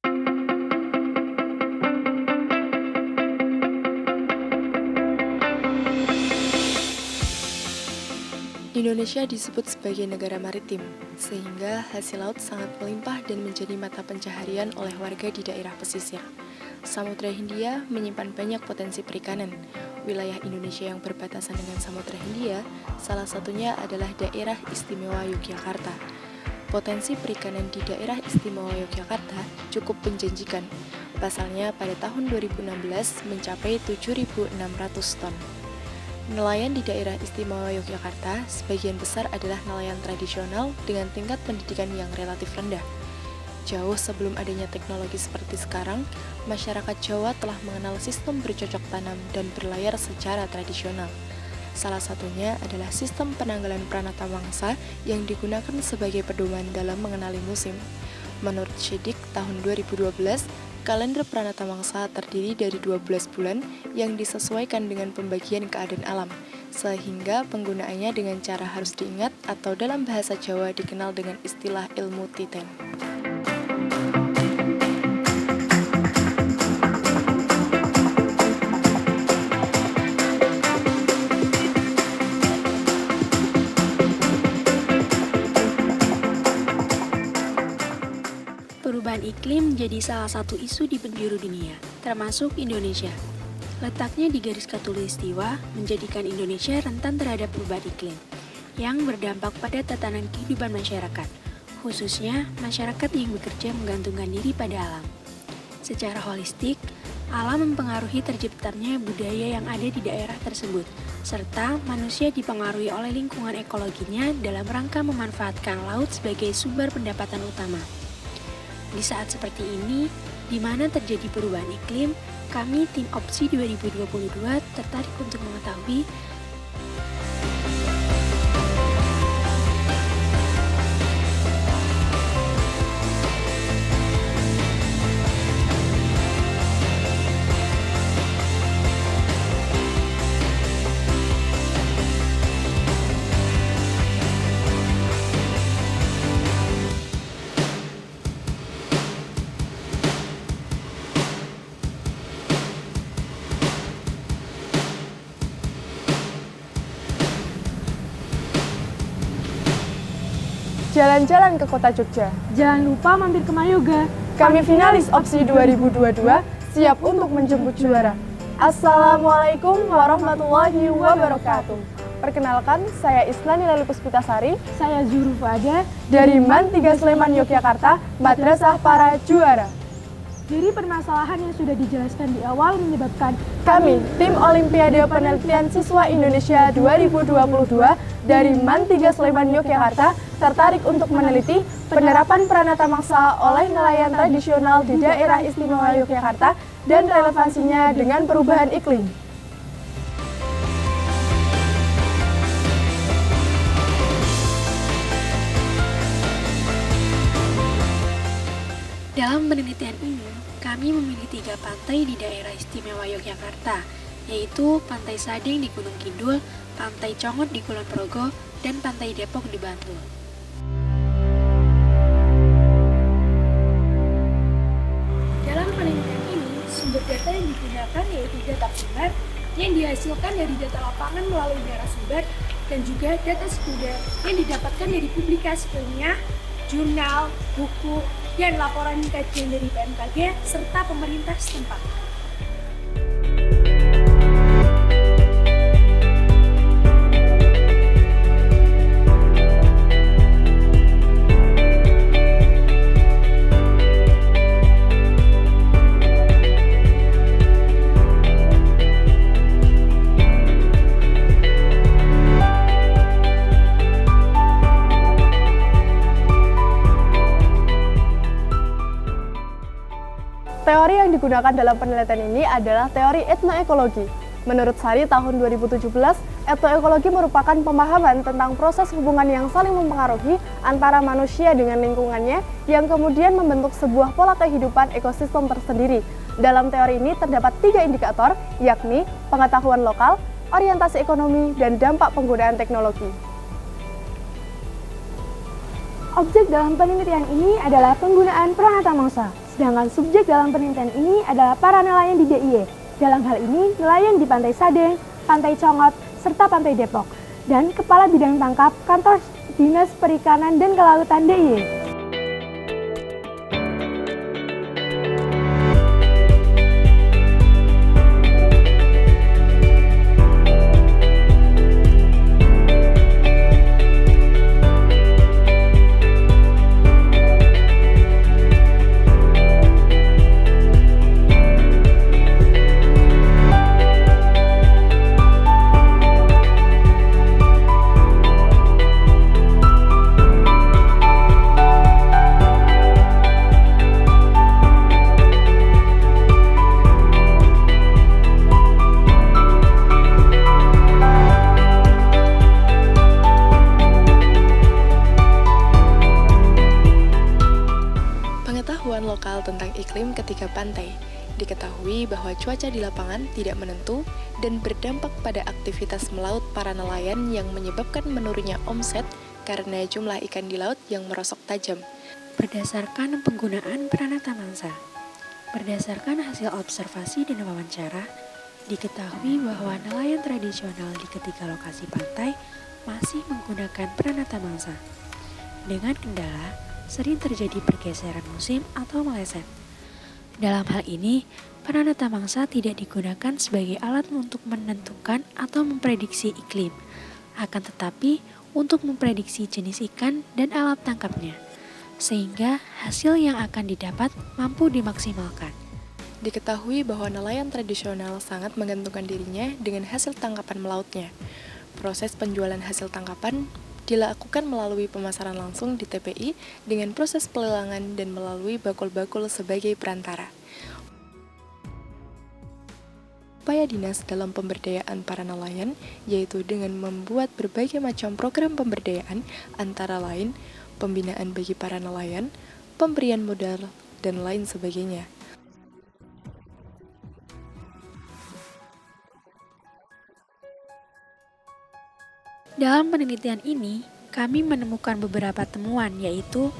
Indonesia disebut sebagai negara maritim, sehingga hasil laut sangat melimpah dan menjadi mata pencaharian oleh warga di daerah pesisir. Samudra Hindia menyimpan banyak potensi perikanan. Wilayah Indonesia yang berbatasan dengan Samudra Hindia, salah satunya adalah daerah istimewa Yogyakarta. Potensi perikanan di daerah istimewa Yogyakarta cukup menjanjikan. Pasalnya pada tahun 2016 mencapai 7.600 ton. Nelayan di daerah istimewa Yogyakarta sebagian besar adalah nelayan tradisional dengan tingkat pendidikan yang relatif rendah. Jauh sebelum adanya teknologi seperti sekarang, masyarakat Jawa telah mengenal sistem bercocok tanam dan berlayar secara tradisional. Salah satunya adalah sistem penanggalan pranata mangsa yang digunakan sebagai pedoman dalam mengenali musim. Menurut Syedik tahun 2012, kalender pranata mangsa terdiri dari 12 bulan yang disesuaikan dengan pembagian keadaan alam, sehingga penggunaannya dengan cara harus diingat atau dalam bahasa Jawa dikenal dengan istilah ilmu titen. Perubahan iklim menjadi salah satu isu di penjuru dunia, termasuk Indonesia. Letaknya di garis khatulistiwa menjadikan Indonesia rentan terhadap perubahan iklim yang berdampak pada tatanan kehidupan masyarakat, khususnya masyarakat yang bekerja menggantungkan diri pada alam. Secara holistik, alam mempengaruhi terciptanya budaya yang ada di daerah tersebut, serta manusia dipengaruhi oleh lingkungan ekologinya dalam rangka memanfaatkan laut sebagai sumber pendapatan utama. Di saat seperti ini, di mana terjadi perubahan iklim, kami tim Opsi 2022 tertarik untuk mengetahui jalan-jalan ke kota Jogja. Jangan lupa mampir ke Mayoga. Kami finalis Opsi 2022 siap untuk menjemput juara. Assalamualaikum warahmatullahi wabarakatuh. Perkenalkan, saya Isnani Leli Puspitasari. Saya Zuru Fuada Dari MAN 3 Sleman Yogyakarta, Madrasah Para Juara. Dari permasalahan yang sudah dijelaskan di awal menyebabkan Kami, Tim Olimpiade Penelitian Siswa Indonesia 2022 dari MAN 3 Sleman Yogyakarta tertarik untuk meneliti penerapan pranata mangsa oleh nelayan tradisional di daerah istimewa Yogyakarta dan relevansinya dengan perubahan iklim. dalam penelitian ini, kami memilih 3 pantai di daerah istimewa Yogyakarta, yaitu Pantai Sadeng di Gunung Kidul, Pantai Congot di Kulon Progo, dan Pantai Depok di Bantul. Dalam penelitian ini, sumber data yang digunakan yaitu data primer yang dihasilkan dari data lapangan melalui narasumber dan juga data sekunder yang didapatkan dari publikasi ilmiah, jurnal, buku, dan laporan kajian dari BMKG serta pemerintah setempat. Teori yang digunakan dalam penelitian ini adalah teori etnoekologi. Menurut Sari tahun 2017, etnoekologi merupakan pemahaman tentang proses hubungan yang saling mempengaruhi antara manusia dengan lingkungannya yang kemudian membentuk sebuah pola kehidupan ekosistem tersendiri. Dalam teori ini terdapat 3 indikator, yakni pengetahuan lokal, orientasi ekonomi, dan dampak penggunaan teknologi. objek dalam penelitian ini adalah penggunaan pranata mangsa. Sedangkan subjek dalam penelitian ini adalah para nelayan di DIY. Dalam hal ini, nelayan di Pantai Sadeng, Pantai Congot, serta Pantai Depok, dan Kepala Bidang Tangkap Kantor Dinas Perikanan dan Kelautan DIY. Pengetahuan lokal tentang iklim ketika pantai. Diketahui bahwa cuaca di lapangan tidak menentu dan berdampak pada aktivitas melaut para nelayan yang menyebabkan menurunnya omset karena jumlah ikan di laut yang merosok tajam. Berdasarkan penggunaan Pranata Mangsa, berdasarkan hasil observasi dan wawancara, diketahui bahwa nelayan tradisional di ketiga lokasi pantai masih menggunakan Pranata Mangsa. Dengan kendala, sering terjadi pergeseran musim atau meleset. Dalam hal ini, Pranata Mangsa tidak digunakan sebagai alat untuk menentukan atau memprediksi iklim, akan tetapi untuk memprediksi jenis ikan dan alat tangkapnya, sehingga hasil yang akan didapat mampu dimaksimalkan. Diketahui bahwa nelayan tradisional sangat menggantungkan dirinya dengan hasil tangkapan melautnya. Proses penjualan hasil tangkapan dilakukan melalui pemasaran langsung di TPI dengan proses pelelangan dan melalui bakul-bakul sebagai perantara. Upaya dinas dalam pemberdayaan para nelayan yaitu dengan membuat berbagai macam program pemberdayaan antara lain pembinaan bagi para nelayan, pemberian modal, dan lain sebagainya. Dalam penelitian ini, kami menemukan beberapa temuan yaitu